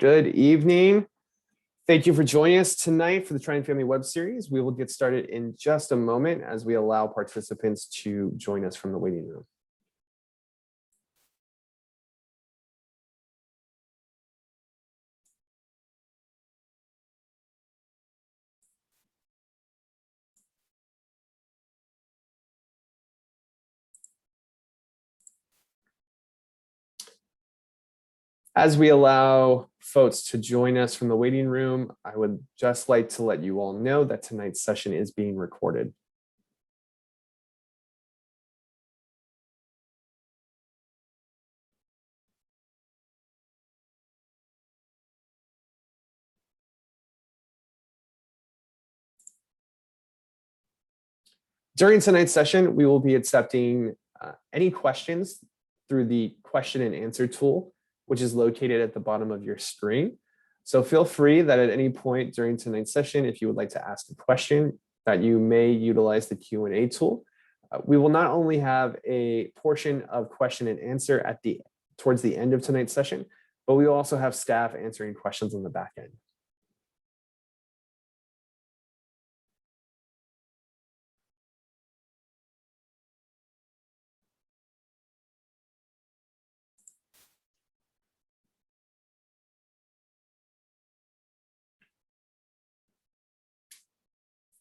Good evening. Thank you for joining us tonight for the Triton Family Web Series. We will get started in just a moment as we allow participants to join us from the waiting room. As we allow folks to join us from the waiting room, I would just like to let you all know that tonight's session is being recorded. During tonight's session, we will be accepting any questions through the question and answer tool, which is located at the bottom of your screen. So feel free that at any point during tonight's session, if you would like to ask a question, that you may utilize the Q&A tool. We will not only have a portion of question and answer towards the end of tonight's session, but we will also have staff answering questions on the back end.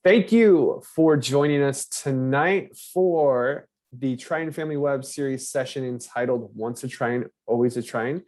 Thank you for joining us tonight for the Triton Family Web Series session entitled Once a Triton, Always a Triton.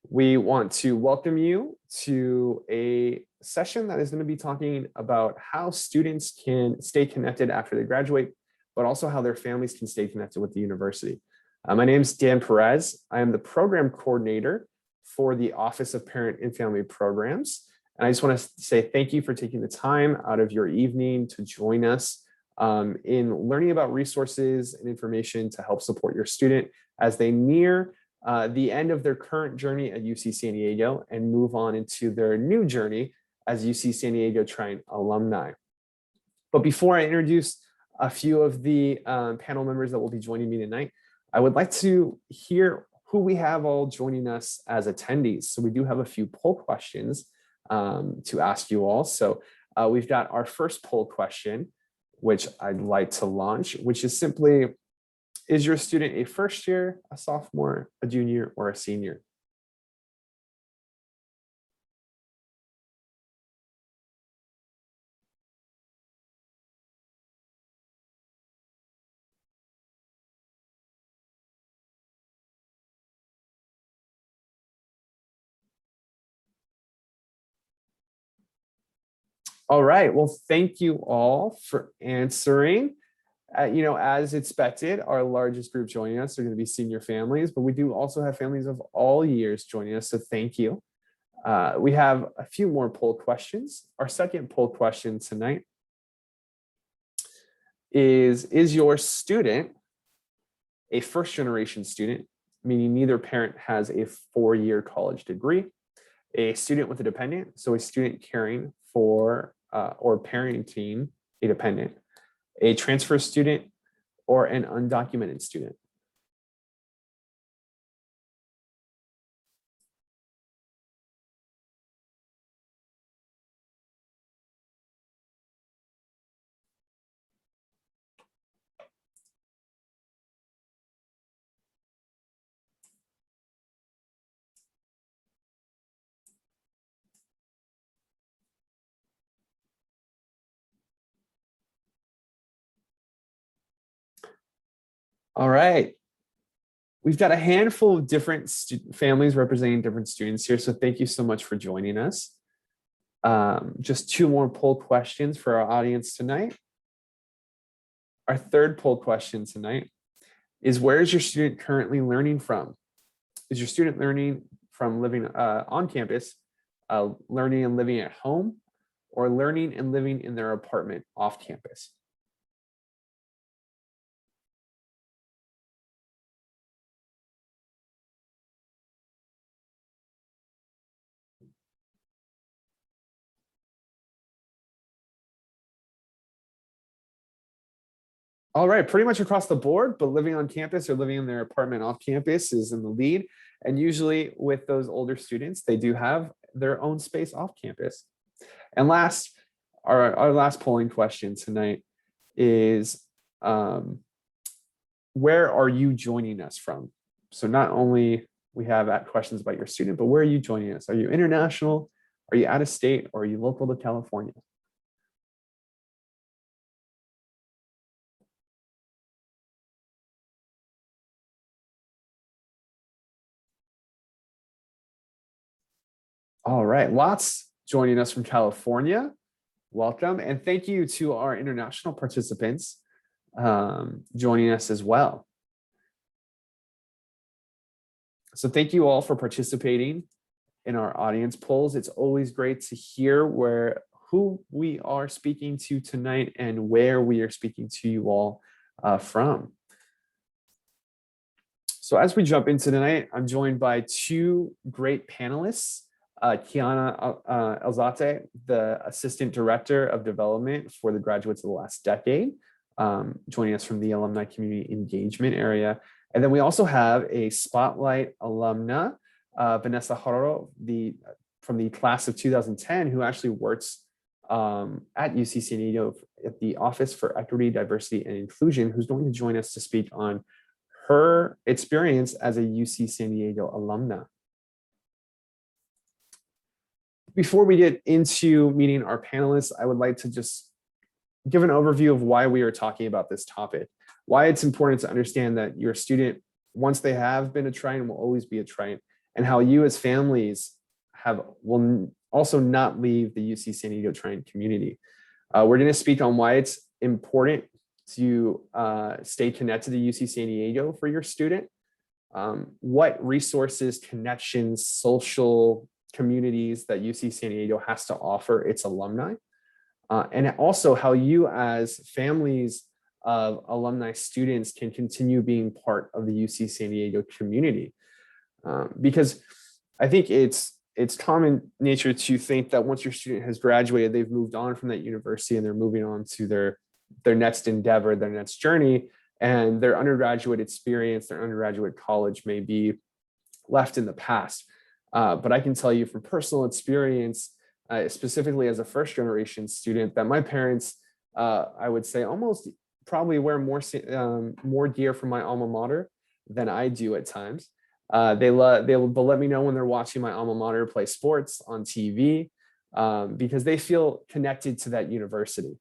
We want to welcome you to a session that is going to be talking about how students can stay connected after they graduate, but also how their families can stay connected with the university. My name is Dan Perez. I am the program coordinator for the Office of Parent and Family Programs. And I just want to say thank you for taking the time out of your evening to join us in learning about resources and information to help support your student as they near the end of their current journey at UC San Diego and move on into their new journey as UC San Diego Triton alumni. But before I introduce a few of the panel members that will be joining me tonight, I would like to hear who we have all joining us as attendees. So we do have a few poll questions to ask you all. So we've got our first poll question, which I'd like to launch, which is simply, is your student a first year, a sophomore, a junior, or a senior? All right, well, thank you all for answering. As expected, our largest group joining us are going to be senior families, but we do also have families of all years joining us, so thank you. We have a few more poll questions. Our second poll question tonight is your student a first generation student, meaning neither parent has a 4-year college degree, a student with a dependent, so a student caring for or parenting a dependent, a transfer student, or an undocumented student? All right. We've got a handful of different families representing different students here, so thank you so much for joining us. Just 2 more poll questions for our audience tonight. Our third poll question tonight is, where is your student currently learning from? Is your student learning from living on campus, learning and living at home, or learning and living in their apartment off campus? All right, pretty much across the board, but living on campus or living in their apartment off campus is in the lead. And usually with those older students, they do have their own space off campus. And last, our last polling question tonight is, where are you joining us from? So not only we have questions about your student, but where are you joining us? Are you international? Are you out of state? Or are you local to California? All right, lots joining us from California. Welcome, and thank you to our international participants joining us as well. So thank you all for participating in our audience polls. It's always great to hear who we are speaking to tonight and where we are speaking to you all from. So as we jump into tonight, I'm joined by two great panelists. Kiana Elzate, the Assistant Director of Development for the graduates of the last decade, joining us from the Alumni Community Engagement area. And then we also have a Spotlight alumna, Vanessa Horo, from the class of 2010, who actually works at UC San Diego at the Office for Equity, Diversity, and Inclusion, who's going to join us to speak on her experience as a UC San Diego alumna. Before we get into meeting our panelists, I would like to just give an overview of why we are talking about this topic, why it's important to understand that your student, once they have been a Triton, will always be a Triton, and how you as families will also not leave the UC San Diego Triton community. We're going to speak on why it's important to stay connected to UC San Diego for your student, what resources, connections, social communities that UC San Diego has to offer its alumni, and also how you as families of alumni students can continue being part of the UC San Diego community. Because I think it's common nature to think that once your student has graduated, they've moved on from that university and they're moving on to their next endeavor, their next journey, and their undergraduate experience, their undergraduate college may be left in the past. But I can tell you from personal experience, specifically as a first generation student, that my parents, I would say almost probably wear more gear from my alma mater than I do at times. They'll let me know when they're watching my alma mater play sports on TV, because they feel connected to that university.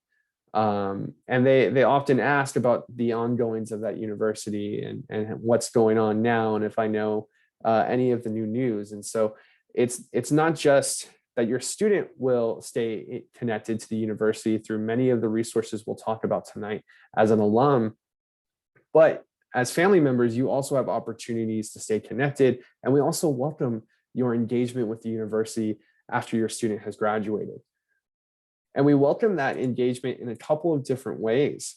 And they often ask about the ongoings of that university and what's going on now, and if I know any of the new news. And so it's not just that your student will stay connected to the university through many of the resources we'll talk about tonight as an alum, but as family members, you also have opportunities to stay connected. And we also welcome your engagement with the university after your student has graduated. And we welcome that engagement in a couple of different ways.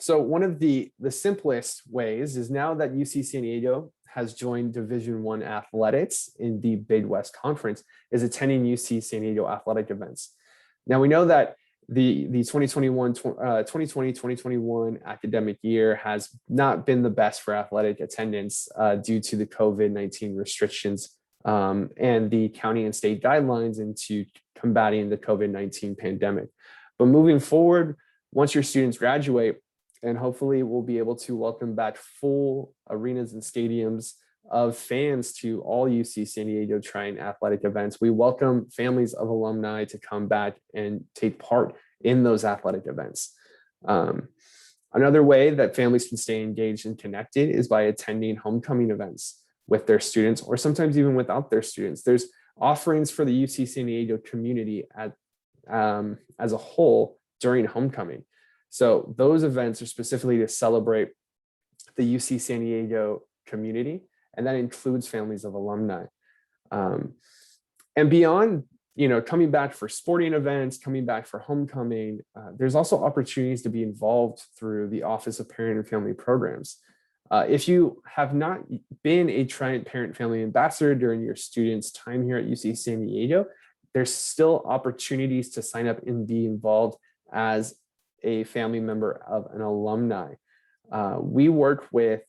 So one of the simplest ways is, now that UC San Diego has joined Division I athletics in the Big West Conference, is attending UC San Diego athletic events. Now we know that the 2020-2021 academic year has not been the best for athletic attendance due to the COVID-19 restrictions and the county and state guidelines into combating the COVID-19 pandemic. But moving forward, once your students graduate, and hopefully we'll be able to welcome back full arenas and stadiums of fans to all UC San Diego Triton athletic events. We welcome families of alumni to come back and take part in those athletic events. Another way that families can stay engaged and connected is by attending homecoming events with their students, or sometimes even without their students. There's offerings for the UC San Diego community as a whole during homecoming. So those events are specifically to celebrate the UC San Diego community, and that includes families of alumni. And beyond, coming back for sporting events, coming back for homecoming, there's also opportunities to be involved through the Office of Parent and Family Programs. If you have not been a Triton Parent Family Ambassador during your students' time here at UC San Diego, there's still opportunities to sign up and be involved as a family member of an alumni. We work with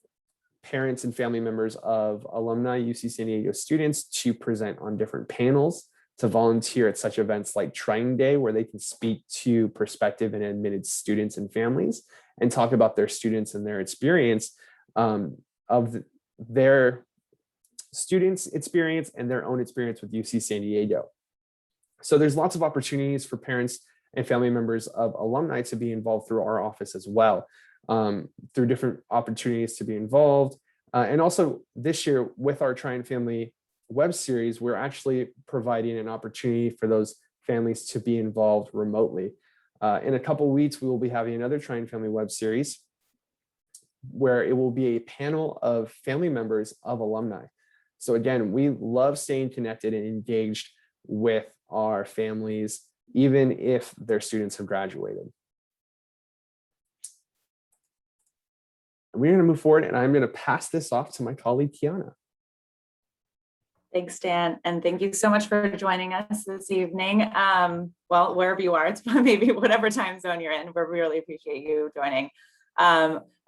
parents and family members of alumni UC San Diego students to present on different panels, to volunteer at such events like Triton Day, where they can speak to prospective and admitted students and families and talk about their students and their experience of their students' experience and their own experience with UC San Diego. So there's lots of opportunities for parents and family members of alumni to be involved through our office as well, through different opportunities to be involved. And also this year with our Triton Family web series, we're actually providing an opportunity for those families to be involved remotely. In a couple of weeks, we will be having another Triton Family web series where it will be a panel of family members of alumni. So again, we love staying connected and engaged with our families, even if their students have graduated. We're going to move forward, and I'm going to pass this off to my colleague, Kiana. Thanks, Dan. And thank you so much for joining us this evening. Well, wherever you are, it's maybe whatever time zone you're in, we really appreciate you joining.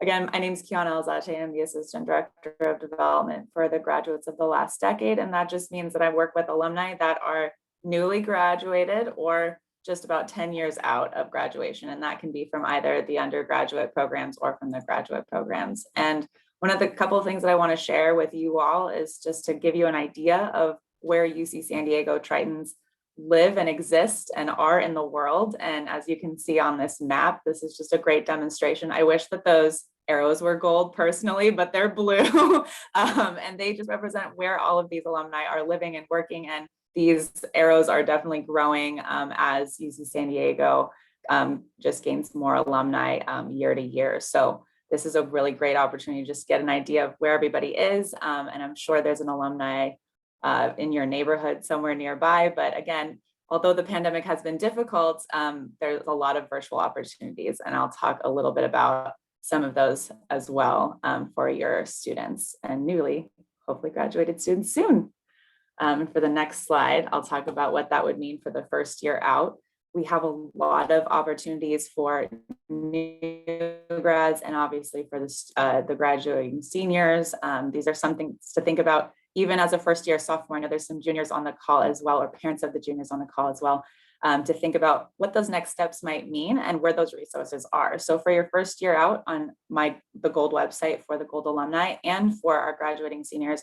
Again, my name is Kiana Alzate. I'm the Assistant Director of Development for the graduates of the last decade. And that just means that I work with alumni that are newly graduated or just about 10 years out of graduation. And that can be from either the undergraduate programs or from the graduate programs. And one of the couple of things that I want to share with you all is just to give you an idea of where UC San Diego Tritons live and exist and are in the world. And as you can see on this map, this is just a great demonstration. I wish that those arrows were gold personally, but they're blue. And they just represent where all of these alumni are living and working. And these arrows are definitely growing as UC San Diego just gains more alumni year to year. So this is a really great opportunity to just get an idea of where everybody is. And I'm sure there's an alumni in your neighborhood somewhere nearby. But again, although the pandemic has been difficult, there's a lot of virtual opportunities. And I'll talk a little bit about some of those as well for your students and newly, hopefully graduated students soon. And for the next slide, I'll talk about what that would mean for the first year out. We have a lot of opportunities for new grads and obviously for the graduating seniors. These are some things to think about even as a first year sophomore. I know there's some juniors on the call as well, or parents of the juniors on the call as well, to think about what those next steps might mean and where those resources are. So for your first year out on the Gold website for the Gold alumni and for our graduating seniors,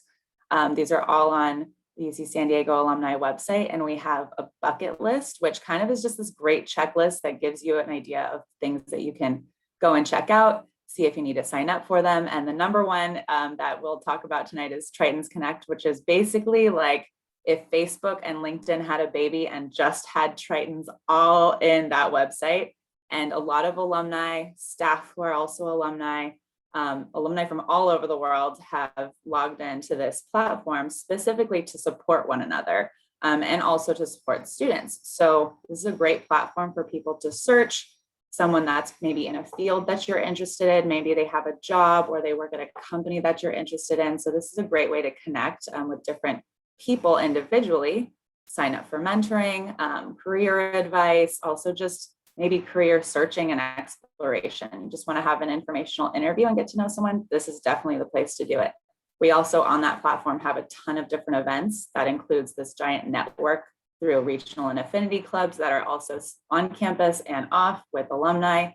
these are all on the UC San Diego alumni website. And we have a bucket list, which kind of is just this great checklist that gives you an idea of things that you can go and check out, see if you need to sign up for them. And the number one that we'll talk about tonight is Triton Connect, which is basically like if Facebook and LinkedIn had a baby and just had Tritons all in that website. And a lot of alumni, staff who are also alumni, alumni from all over the world have logged into this platform specifically to support one another and also to support students. So this is a great platform for people to search someone that's maybe in a field that you're interested in. Maybe they have a job or they work at a company that you're interested in. So this is a great way to connect with different people individually, sign up for mentoring, career advice, also just maybe career searching and exploration. You just want to have an informational interview and get to know someone. This is definitely the place to do it. We also on that platform have a ton of different events that includes this giant network through regional and affinity clubs that are also on campus and off with alumni.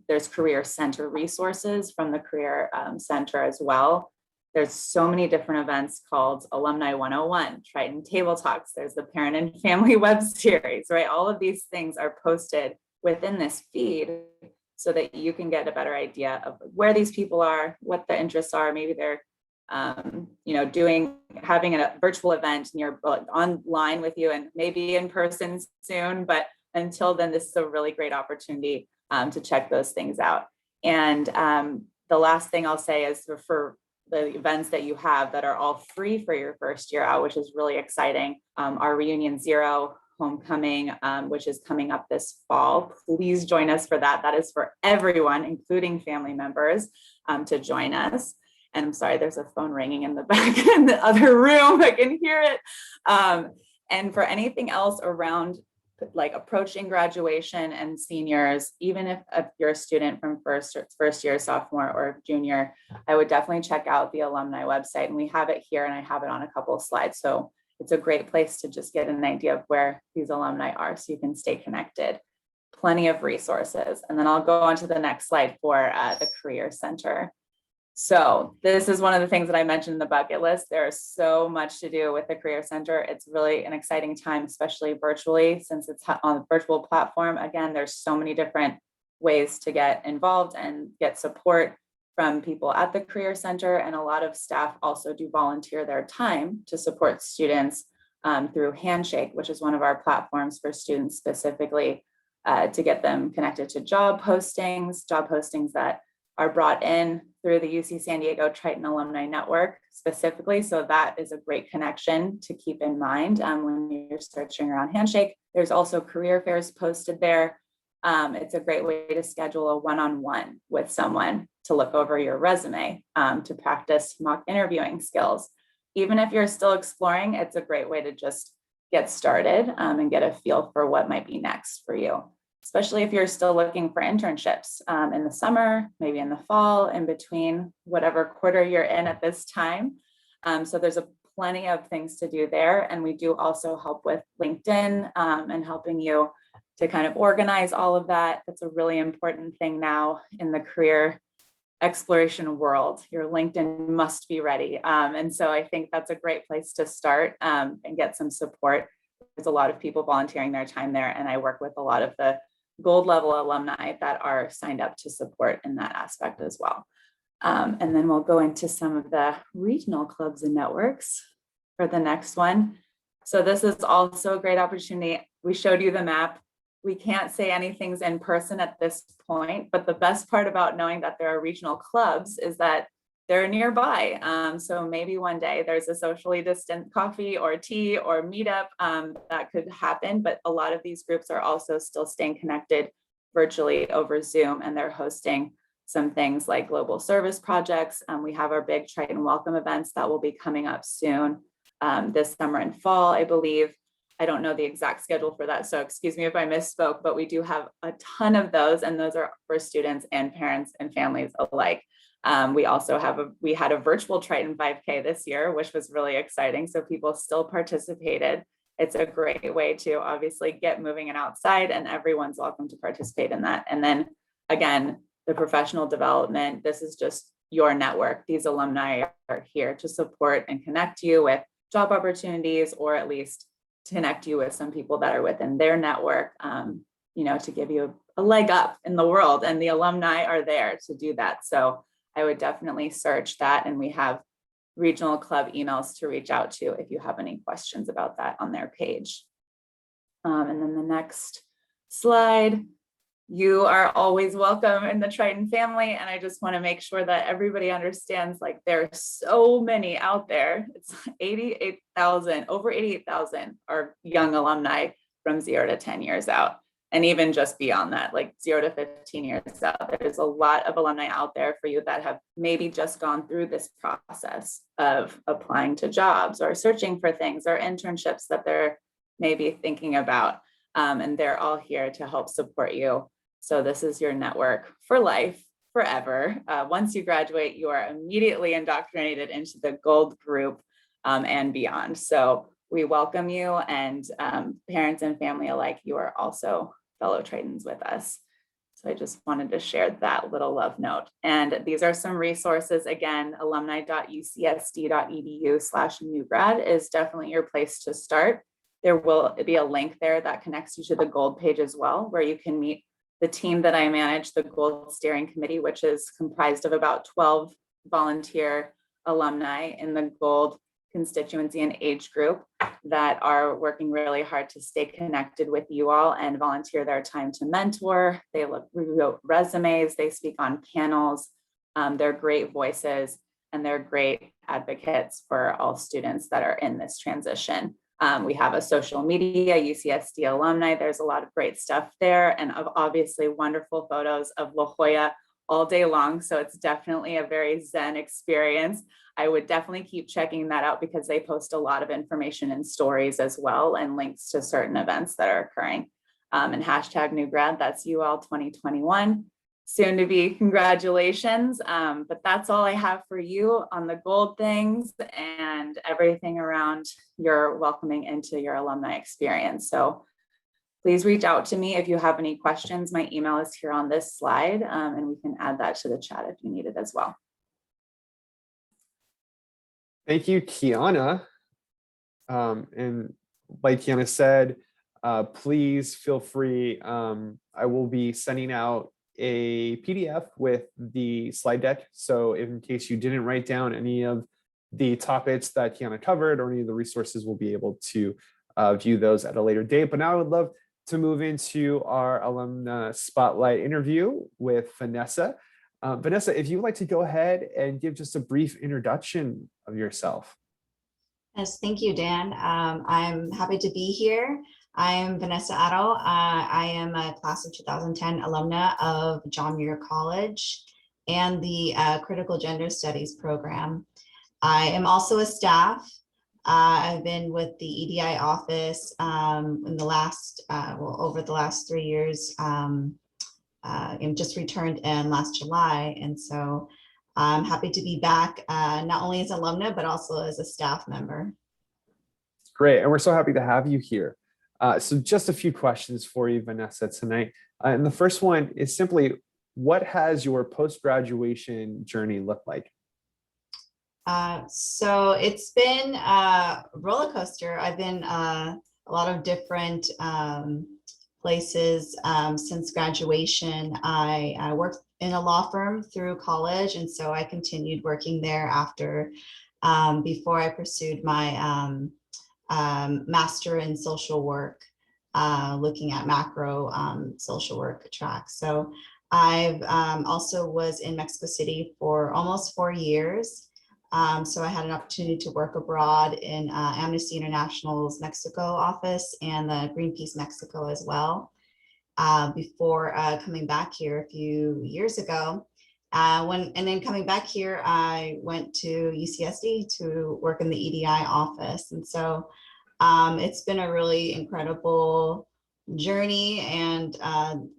There's career center resources from the career center as well. There's so many different events called Alumni 101, Triton Table Talks. There's the Parent and Family web series, right? All of these things are posted within this feed so that you can get a better idea of where these people are, what the interests are. Maybe they're, having a virtual event near online with you and maybe in person soon. But until then, this is a really great opportunity to check those things out. And the last thing I'll say is for the events that you have that are all free for your first year out, which is really exciting. Our Reunion Zero homecoming, which is coming up this fall. Please join us for that. That is for everyone, including family members, to join us. And I'm sorry, there's a phone ringing in the back in the other room. I can hear it. And for anything else around like approaching graduation and seniors, even if you're a student from first year, sophomore, or junior, I would definitely check out the alumni website. And we have it here, and I have it on a couple of slides. So it's a great place to just get an idea of where these alumni are so you can stay connected. Plenty of resources. And then I'll go on to the next slide for the Career Center. So this is one of the things that I mentioned in the bucket list. There's so much to do with the Career Center. It's really an exciting time, especially virtually, since it's on a virtual platform. Again, there's so many different ways to get involved and get support from people at the Career Center. And a lot of staff also do volunteer their time to support students through Handshake, which is one of our platforms for students specifically to get them connected to job postings that are brought in through the UC San Diego Triton Alumni Network specifically. So that is a great connection to keep in mind when you're searching around Handshake. There's also career fairs posted there. It's a great way to schedule a one-on-one with someone to look over your resume, to practice mock interviewing skills. Even if you're still exploring, it's a great way to just get started and get a feel for what might be next for you, especially if you're still looking for internships in the summer, maybe in the fall, in between whatever quarter you're in at this time. So there's plenty of things to do there. And we do also help with LinkedIn and helping you to kind of organize all of that. That's a really important thing now in the career exploration world. Your LinkedIn must be ready. And so I think that's a great place to start and get some support. There's a lot of people volunteering their time there. And I work with a lot of the gold level alumni that are signed up to support in that aspect as well. And then we'll go into some of the regional clubs and networks for the next one. So this is also a great opportunity. We showed you the map. We can't say anything's in person at this point, but the best part about knowing that there are regional clubs is that they're nearby. So maybe one day there's a socially distant coffee or tea or meetup that could happen, but a lot of these groups are also still staying connected virtually over Zoom, and they're hosting some things like global service projects. We have our big Triton Welcome events that will be coming up soon this summer and fall, I believe. I don't know the exact schedule for that, so excuse me if I misspoke, but we do have a ton of those, and those are for students and parents and families alike. We also had a virtual Triton 5K this year, which was really exciting. So people still participated. It's a great way to obviously get moving and outside, and everyone's welcome to participate in that. And then again, the professional development, this is just your network. These alumni are here to support and connect you with job opportunities, or at least to connect you with some people that are within their network, to give you a leg up in the world, and the alumni are there to do that. So I would definitely search that, and we have regional club emails to reach out to if you have any questions about that on their page. And then the next slide, you are always welcome in the Triton family. And I just want to make sure that everybody understands, like, there are so many out there. It's 88,000, over 88,000 are young alumni from 0 to 10 years out. And even just beyond that, like 0 to 15 years out, there's a lot of alumni out there for you that have maybe just gone through this process of applying to jobs or searching for things or internships that they're maybe thinking about. And they're all here to help support you. So this is your network for life, forever. Once you graduate, you are immediately indoctrinated into the gold group and beyond. So we welcome you, and parents and family alike, you are also fellow Tritons with us. So I just wanted to share that little love note. And these are some resources. Again, alumni.ucsd.edu/Newgrad is definitely your place to start. There will be a link there that connects you to the gold page as well, where you can meet the team that I manage, the Gold Steering Committee, which is comprised of about 12 volunteer alumni in the gold constituency and age group that are working really hard to stay connected with you all and volunteer their time to mentor. They review resumes, they speak on panels. They're great voices, and they're great advocates for all students that are in this transition. We have a social media, UCSD alumni. There's a lot of great stuff there, and obviously wonderful photos of La Jolla all day long. So it's definitely a very Zen experience. I would definitely keep checking that out because they post a lot of information and stories as well and links to certain events that are occurring. And hashtag Newgrad, that's UL 2021. Soon to be, congratulations. But that's all I have for you on the gold things and everything around your welcoming into your alumni experience. So please reach out to me if you have any questions. My email is here on this slide, and we can add that to the chat if you need it as well. Thank you, Kiana. And like Kiana said, please feel free. I will be sending out a PDF with the slide deck. So in case you didn't write down any of the topics that Kiana covered or any of the resources, we'll be able to view those at a later date. But now I would love to move into our Alumni Spotlight interview with Vanessa. Vanessa, if you would like to go ahead and give just a brief introduction of yourself. Yes, thank you, Dan. I'm happy to be here. I am Vanessa Addo. I am a class of 2010 alumna of John Muir College and the Critical Gender Studies program. I am also a staff. I've been with the EDI office in the last, over the last 3 years. I'm just returned in last July. And so I'm happy to be back, not only as alumna, but also as a staff member. Great, and we're so happy to have you here. So just a few questions for you, Vanessa, tonight. And the first one is simply, what has your post-graduation journey looked like? So it's been a roller coaster. I've been a lot of different places since graduation. I worked in a law firm through college, and so I continued working there after, before I pursued my master in social work, looking at macro social work tracks. So I've also was in Mexico City for almost 4 years. So I had an opportunity to work abroad in Amnesty International's Mexico office and the Greenpeace Mexico as well, before coming back here a few years ago. And then coming back here, I went to UCSD to work in the EDI office. And so it's been a really incredible journey and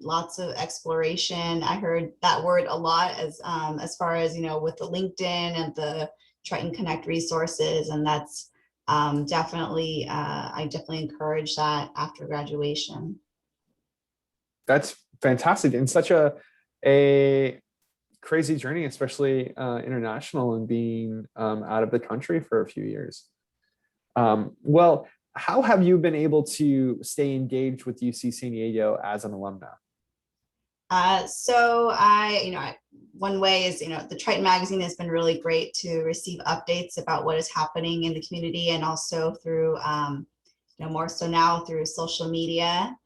lots of exploration. I heard that word a lot as far as, with the LinkedIn and the Triton Connect resources. And that's definitely, I definitely encourage that after graduation. That's fantastic, and such a crazy journey, especially international and being out of the country for a few years. Well, how have you been able to stay engaged with UC San Diego as an alumna? So one way is, the Triton magazine has been really great to receive updates about what is happening in the community, and also through, more so now through social media.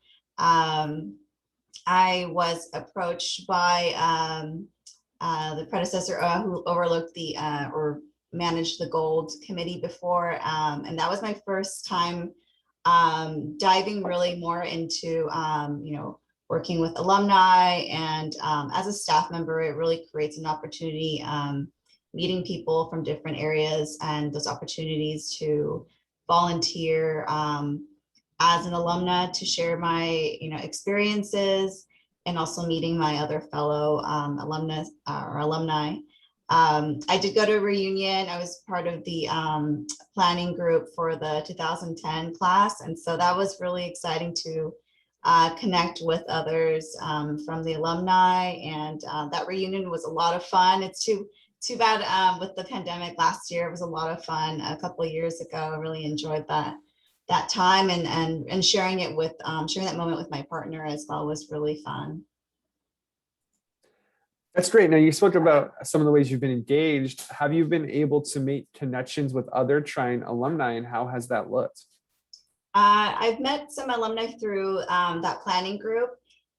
I was approached by the predecessor who overlooked the or managed the gold committee before, and that was my first time diving really more into working with alumni, and as a staff member, it really creates an opportunity, meeting people from different areas, and those opportunities to volunteer as an alumna to share my experiences, and also meeting my other fellow alumni. I did go to a reunion. I was part of the planning group for the 2010 class, and so that was really exciting to connect with others from the alumni, and that reunion was a lot of fun. It's too bad with the pandemic last year. It was a lot of fun a couple of years ago. I really enjoyed that time, and sharing it with sharing that moment with my partner as well was really fun. That's great. Now, you spoke about some of the ways you've been engaged. Have you been able to make connections with other Triton alumni, and how has that looked? I've met some alumni through that planning group,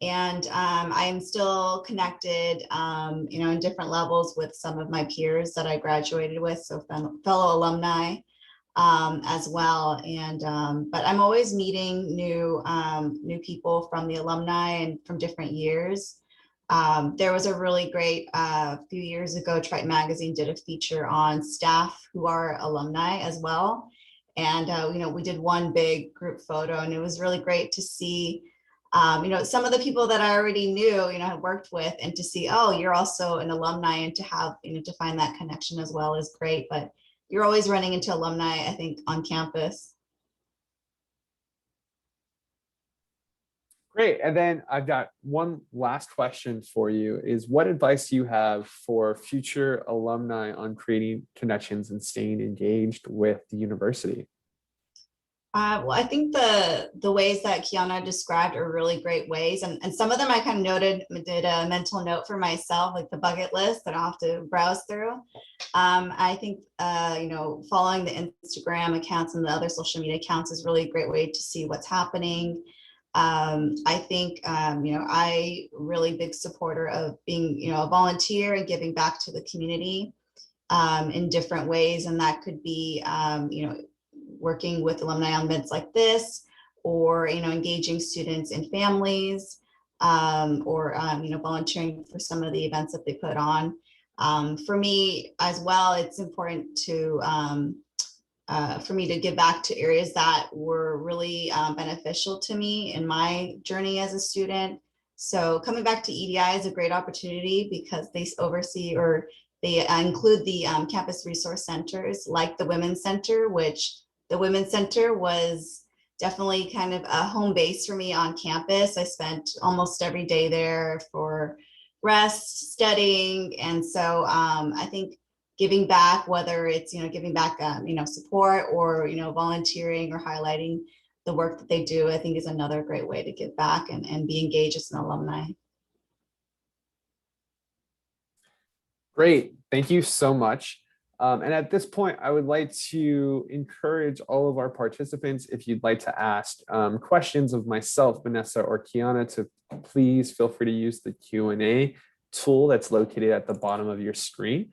and I am still connected, in different levels with some of my peers that I graduated with, so fellow alumni as well. And but I'm always meeting new people from the alumni and from different years. There was a really great, few years ago, Triton Magazine did a feature on staff who are alumni as well. And, we did one big group photo, and it was really great to see, some of the people that I already knew, had worked with, and to see, oh, you're also an alumni, and to have, to find that connection as well is great. But you're always running into alumni, I think, on campus. Great. And then I've got one last question for you is what advice do you have for future alumni on creating connections and staying engaged with the university? Well, I think the ways that Kiana described are really great ways. And some of them I kind of did a mental note for myself, like the bucket list that I'll have to browse through. I think, following the Instagram accounts and the other social media accounts is really a great way to see what's happening. I think, I really big supporter of being, a volunteer and giving back to the community in different ways. And that could be, working with alumni on events like this, or, engaging students and families, or, volunteering for some of the events that they put on. For me as well, it's important to, for me to give back to areas that were really beneficial to me in my journey as a student. So coming back to EDI is a great opportunity because they oversee, or they include the campus resource centers like the Women's Center, which the Women's Center was definitely kind of a home base for me on campus. I spent almost every day there for rest, studying. And so I think giving back, whether it's, giving back, support, or, volunteering or highlighting the work that they do, I think is another great way to give back and be engaged as an alumni. Great. Thank you so much. And at this point, I would like to encourage all of our participants, if you'd like to ask questions of myself, Vanessa, or Kiana, to please feel free to use the Q&A tool that's located at the bottom of your screen.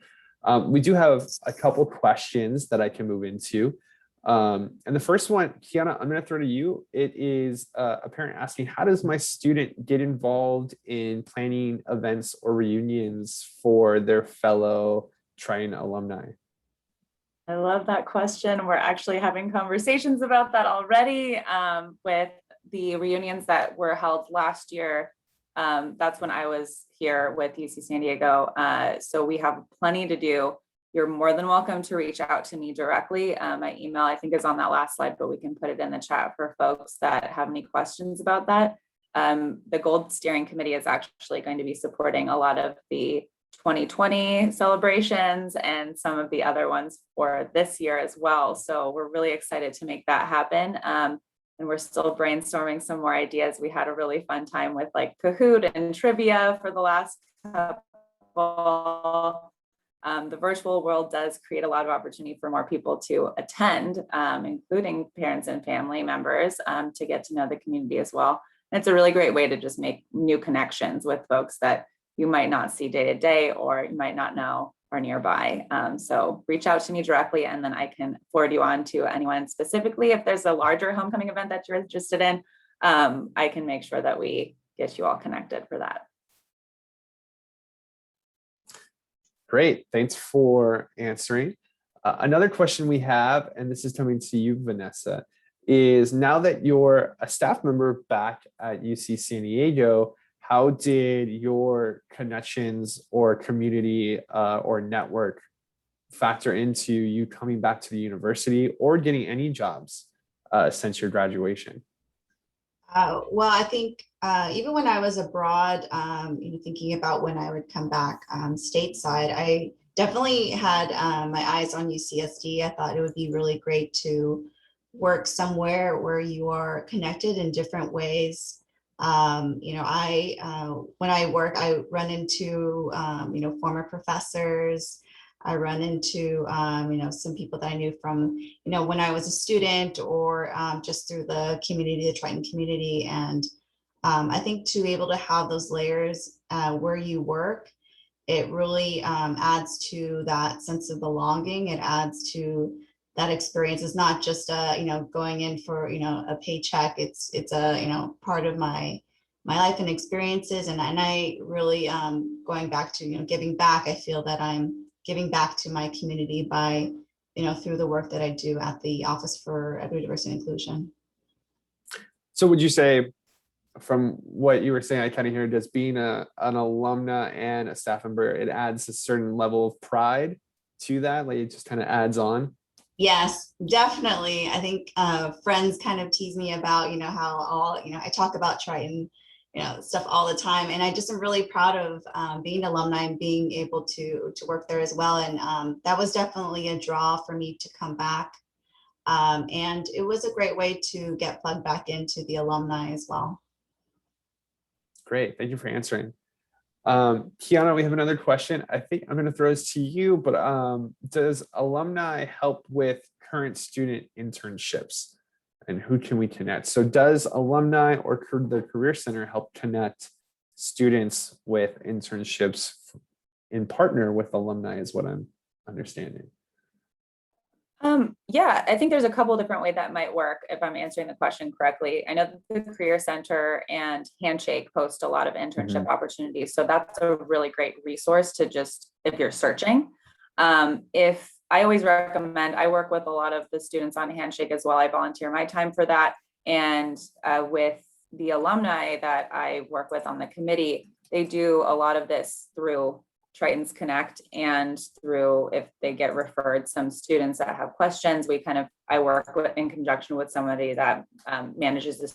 We do have a couple questions that I can move into. And the first one, Kiana, I'm going to throw to you. It is a parent asking, how does my student get involved in planning events or reunions for their fellow Triton alumni? I love that question. We're actually having conversations about that already with the reunions that were held last year. That's when I was here with UC San Diego. So we have plenty to do. You're more than welcome to reach out to me directly. My email, I think, is on that last slide, but we can put it in the chat for folks that have any questions about that. The Gold Steering Committee is actually going to be supporting a lot of the 2020 celebrations and some of the other ones for this year as well. So we're really excited to make that happen. And we're still brainstorming some more ideas. We had a really fun time with like Kahoot and trivia for the last couple. The virtual world does create a lot of opportunity for more people to attend, including parents and family members, to get to know the community as well. And it's a really great way to just make new connections with folks that you might not see day to day, or you might not know are nearby. So reach out to me directly, and then I can forward you on to anyone specifically. If there's a larger homecoming event that you're interested in, I can make sure that we get you all connected for that. Great, thanks for answering. Another question we have, and this is coming to you, Vanessa, is now that you're a staff member back at UC San Diego, how did your connections or community or network factor into you coming back to the university or getting any jobs since your graduation? Well, I think even when I was abroad, thinking about when I would come back stateside, I definitely had my eyes on UCSD. I thought it would be really great to work somewhere where you are connected in different ways. When I work, I run into, former professors. I run into, some people that I knew from, when I was a student, or just through the community, the Triton community. And I think to be able to have those layers where you work, it really adds to that sense of belonging. It adds to that experience. It's not just going in for a paycheck. It's a part of my my life and experiences. And I really, going back to, giving back, I feel that I'm giving back to my community by, through the work that I do at the Office for Equity, Diversity, and Inclusion. So would you say, from what you were saying, I kind of hear just being an alumna and a staff member, it adds a certain level of pride to that, like it just kind of adds on? Yes, definitely. I think friends kind of tease me about, how all, I talk about Triton, stuff all the time. And I just am really proud of being an alumni and being able to work there as well. And that was definitely a draw for me to come back. And it was a great way to get plugged back into the alumni as well. Great, thank you for answering. Kiana, we have another question. I think I'm going to throw this to you, but does alumni help with current student internships, and who can we connect? So does alumni or the Career Center help connect students with internships in partner with alumni, is what I'm understanding? Yeah, I think there's a couple different ways that might work if I'm answering the question correctly. I know the Career Center and Handshake post a lot of internship opportunities. So that's a really great resource to just, if you're searching. If I always recommend, I work with a lot of the students on Handshake as well. I volunteer my time for that. And with the alumni that I work with on the committee, they do a lot of this through Triton Connect and through, if they get referred some students that have questions, I work in conjunction with somebody that manages the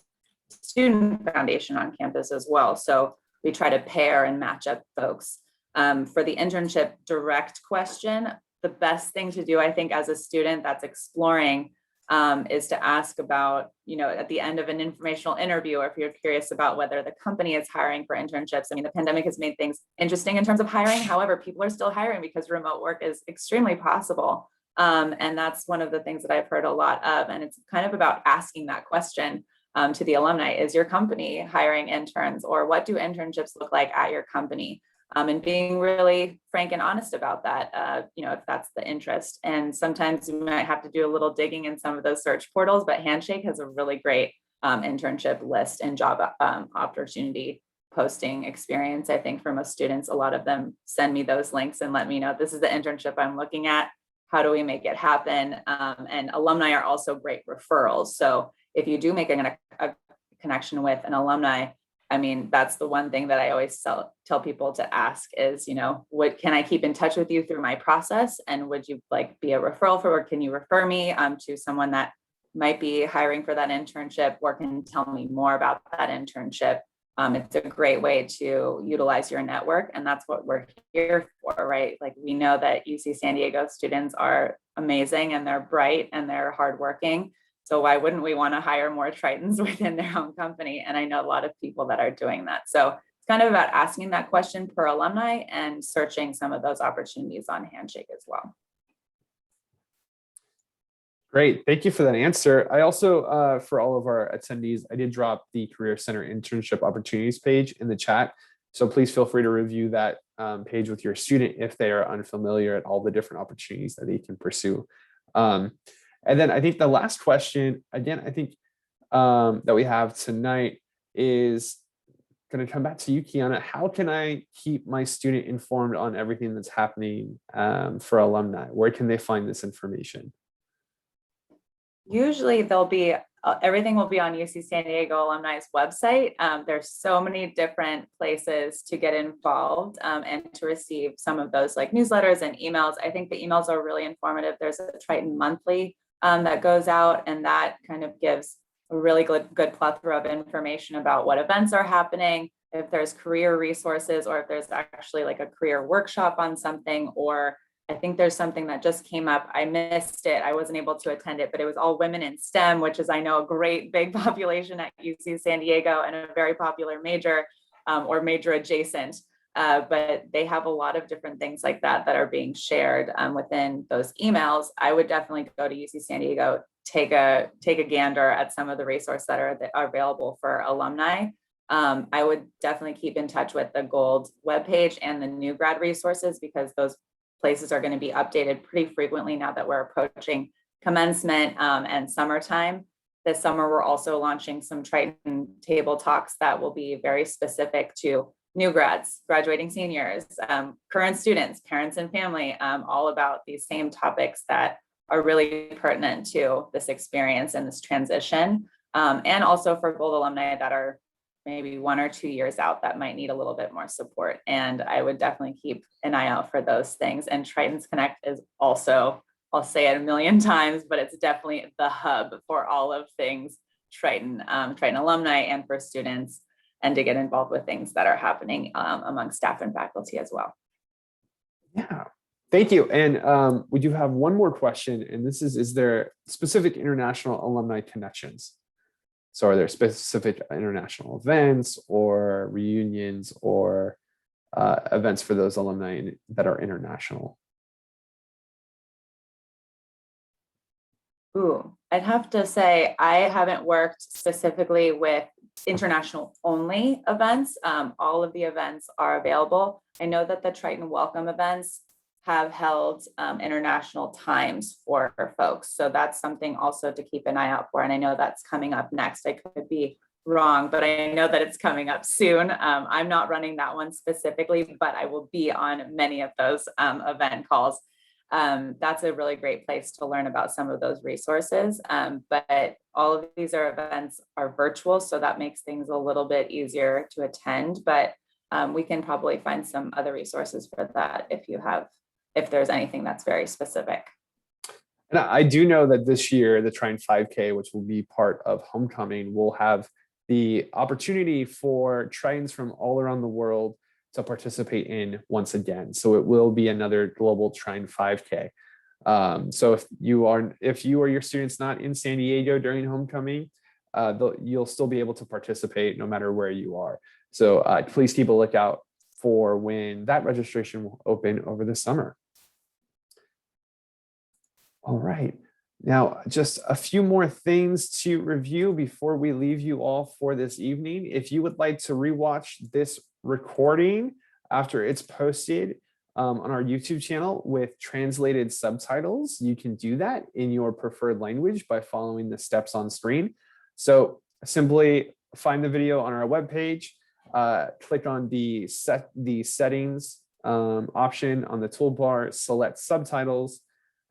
student foundation on campus as well. So we try to pair and match up folks. For the internship direct question, the best thing to do, I think, as a student that's exploring is to ask about, at the end of an informational interview, or if you're curious about whether the company is hiring for internships. I mean, the pandemic has made things interesting in terms of hiring. However, people are still hiring because remote work is extremely possible. And that's one of the things that I've heard a lot of. And it's kind of about asking that question to the alumni. Is your company hiring interns, or what do internships look like at your company? And being really frank and honest about that, if that's the interest. And sometimes you might have to do a little digging in some of those search portals, but Handshake has a really great internship list and job opportunity posting experience. I think for most students, a lot of them send me those links and let me know, this is the internship I'm looking at. How do we make it happen? And alumni are also great referrals. So if you do make a connection with an alumni, I mean, that's the one thing that I always tell people to ask is, what can I keep in touch with you through my process? And would you be a referral for, or can you refer me to someone that might be hiring for that internship, or can tell me more about that internship? It's a great way to utilize your network. And that's what we're here for, right? We know that UC San Diego students are amazing and they're bright and they're hardworking. So why wouldn't we want to hire more Tritons within their own company? And I know a lot of people that are doing that. So it's kind of about asking that question per alumni and searching some of those opportunities on Handshake as well. Great, thank you for that answer. I also, for all of our attendees, I did drop the Career Center internship opportunities page in the chat. So please feel free to review that page with your student if they are unfamiliar at all the different opportunities that they can pursue. And then I think the last question, again, I think that we have tonight is going to come back to you, Kiana. How can I keep my student informed on everything that's happening for alumni? Where can they find this information? Usually everything will be on UC San Diego Alumni's website. There's so many different places to get involved and to receive some of those newsletters and emails. I think the emails are really informative. There's a Triton monthly that goes out, and that kind of gives a really good plethora of information about what events are happening, if there's career resources, or if there's actually a career workshop on something, or I think there's something that just came up. I missed it. I wasn't able to attend it, but it was all women in STEM, which is, I know, a great big population at UC San Diego and a very popular major or major adjacent. But they have a lot of different things like that that are being shared within those emails. I would definitely go to UC San Diego, take a gander at some of the resources that are available for alumni. I would definitely keep in touch with the Gold webpage and the Newgrad resources, because those places are going to be updated pretty frequently now that we're approaching commencement and summertime. this summer, we're also launching some Triton table talks that will be very specific to new grads, graduating seniors, current students, parents and family, all about these same topics that are really pertinent to this experience and this transition. And also for Gold alumni that are maybe 1 or 2 years out that might need a little bit more support. And I would definitely keep an eye out for those things. And Triton's Connect is also, I'll say it a million times, but it's definitely the hub for all of things Triton, Triton alumni and for students, and to get involved with things that are happening among staff and faculty as well. Yeah, thank you. And we do have one more question, and this is there specific international alumni connections? So are there specific international events or reunions or events for those alumni that are international? Ooh, I'd have to say I haven't worked specifically with international only events. All of the events are available. I know that the Triton Welcome events have held international times for folks. So that's something also to keep an eye out for. And I know that's coming up next. I could be wrong, but I know that it's coming up soon. I'm not running that one specifically, but I will be on many of those event calls. That's a really great place to learn about some of those resources. But all of these events are virtual, so that makes things a little bit easier to attend. But we can probably find some other resources for that if there's anything that's very specific. And I do know that this year, the Triton 5K, which will be part of Homecoming, will have the opportunity for Tritons from all around the world to participate in once again. So it will be another global Triton 5K. So if you or your students not in San Diego during Homecoming, you'll still be able to participate no matter where you are. So please keep a lookout for when that registration will open over the summer. All right. Now, just a few more things to review before we leave you all for this evening. If you would like to rewatch this recording after it's posted on our YouTube channel with translated subtitles, you can do that in your preferred language by following the steps on screen. So simply find the video on our webpage, click on the settings option on the toolbar, select subtitles,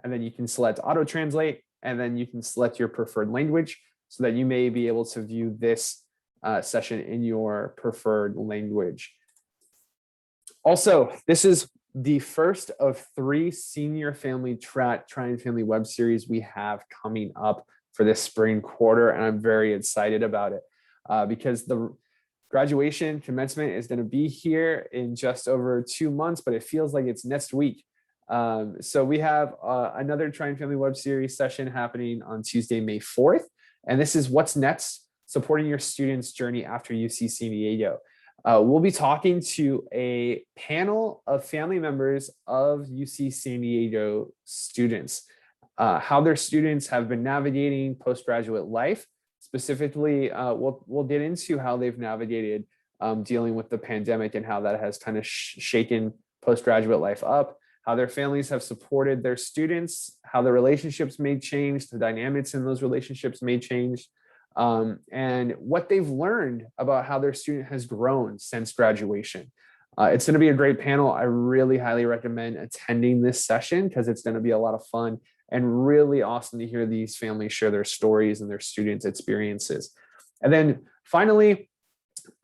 and then you can select auto translate, and then you can select your preferred language so that you may be able to view this session in your preferred language. Also, this is the first of 3 senior family Triton Family web series we have coming up for this spring quarter, and I'm very excited about it because the graduation commencement is going to be here in just over 2 months, but it feels like it's next week. So we have another Triton Family web series session happening on Tuesday, May 4th, and this is What's Next? Supporting your students' journey after UC San Diego. We'll be talking to a panel of family members of UC San Diego students, how their students have been navigating postgraduate life. Specifically, we'll get into how they've navigated dealing with the pandemic and how that has kind of shaken postgraduate life up, how their families have supported their students, how the relationships may change, the dynamics in those relationships may change, and what they've learned about how their student has grown since graduation. It's going to be a great panel. I really highly recommend attending this session because it's going to be a lot of fun and really awesome to hear these families share their stories and their students' experiences. And then finally,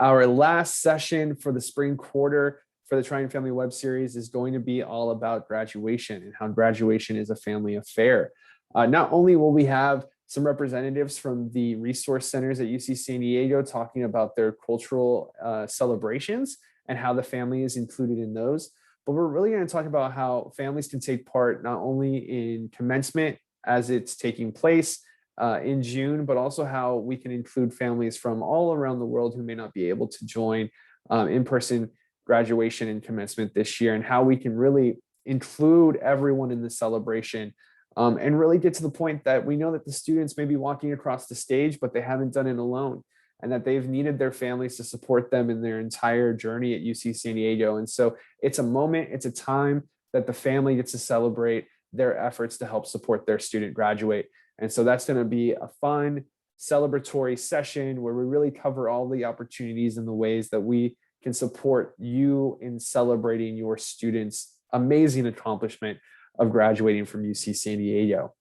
our last session for the spring quarter for the Triton Family web series is going to be all about graduation and how graduation is a family affair. Not only will we have some representatives from the resource centers at UC San Diego talking about their cultural celebrations and how the family is included in those, but we're really going to talk about how families can take part not only in commencement as it's taking place in June, but also how we can include families from all around the world who may not be able to join in-person graduation and commencement this year, and how we can really include everyone in the celebration and really get to the point that we know that the students may be walking across the stage, but they haven't done it alone, and that they've needed their families to support them in their entire journey at UC San Diego. And so it's a moment, it's a time that the family gets to celebrate their efforts to help support their student graduate. And so that's going to be a fun, celebratory session where we really cover all the opportunities and the ways that we can support you in celebrating your students' amazing accomplishment of graduating from UC San Diego.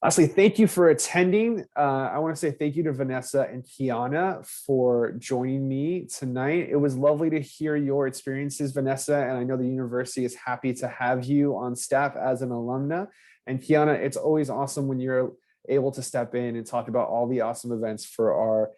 Lastly, thank you for attending. I want to say thank you to Vanessa and Kiana for joining me tonight. It was lovely to hear your experiences, Vanessa, and I know the university is happy to have you on staff as an alumna. And Kiana, it's always awesome when you're able to step in and talk about all the awesome events for our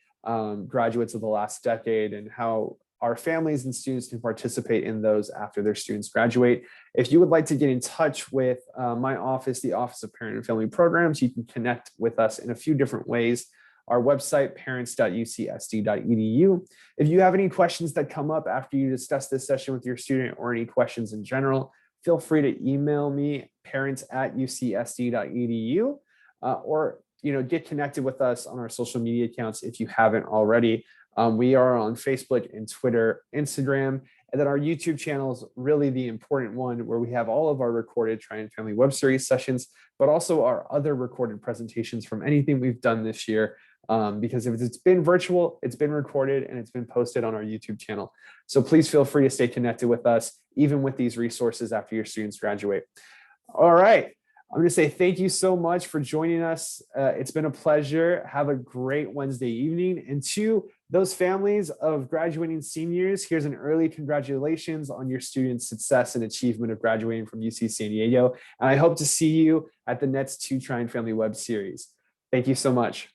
graduates of the last decade and how our families and students can participate in those after their students graduate. If you would like to get in touch with my office, the Office of Parent and Family Programs, you can connect with us in a few different ways. Our website, parents.ucsd.edu. If you have any questions that come up after you discuss this session with your student or any questions in general, feel free to email me, parents@ucsd.edu, or get connected with us on our social media accounts if you haven't already. We are on Facebook and Twitter, Instagram, and then our YouTube channel is really the important one where we have all of our recorded Triton Family Web Series sessions, but also our other recorded presentations from anything we've done this year. Because if it's been virtual, it's been recorded and it's been posted on our YouTube channel. So please feel free to stay connected with us, even with these resources after your students graduate. All right. I'm going to say thank you so much for joining us. It's been a pleasure. Have a great Wednesday evening. And to those families of graduating seniors, here's an early congratulations on your students' success and achievement of graduating from UC San Diego. And I hope to see you at the next 2 Triton Family Web Series. Thank you so much.